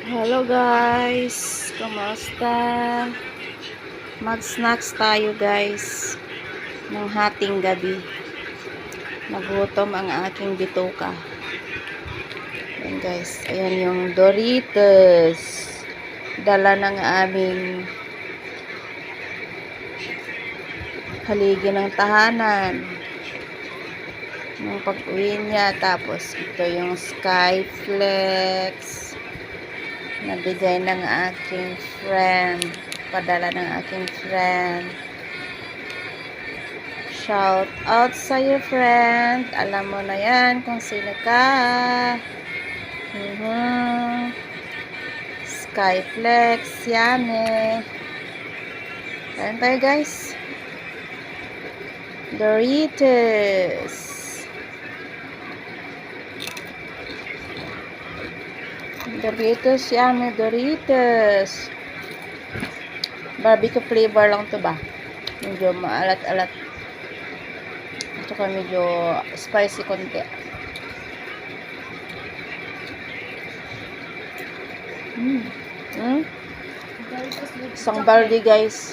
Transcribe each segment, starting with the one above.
Hello guys, kumusta? Mag-snacks tayo guys ng hating gabi. Nagutom ang aking bituka. Ayan guys, ayan yung Doritos. Dala ng aming haligi ng tahanan. Yung pag-uwi niya, tapos ito yung Skyflex. Nabigay ng aking friend. Padala ng aking friend. Shout out sa'yo, friend. Alam mo na yan kung sino ka. Skyflex. Yummy. Kain tayo, guys. Doritos. Doritos, yummy Doritos. Barbecue flavor lang to ba? Medyo maalat-alat. At saka medyo spicy konti. Isang balde guys.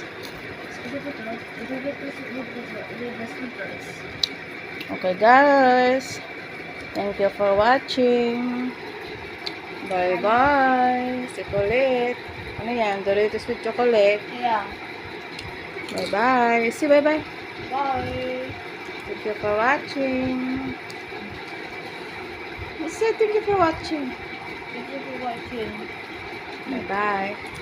Okay guys. Thank you for watching. Bye-bye. Chocolate. Ano yan? Doritos with chocolate. Yeah. Bye-bye. See bye-bye. Bye. Thank you for watching. Say thank you for watching. Thank you for watching. Bye-bye.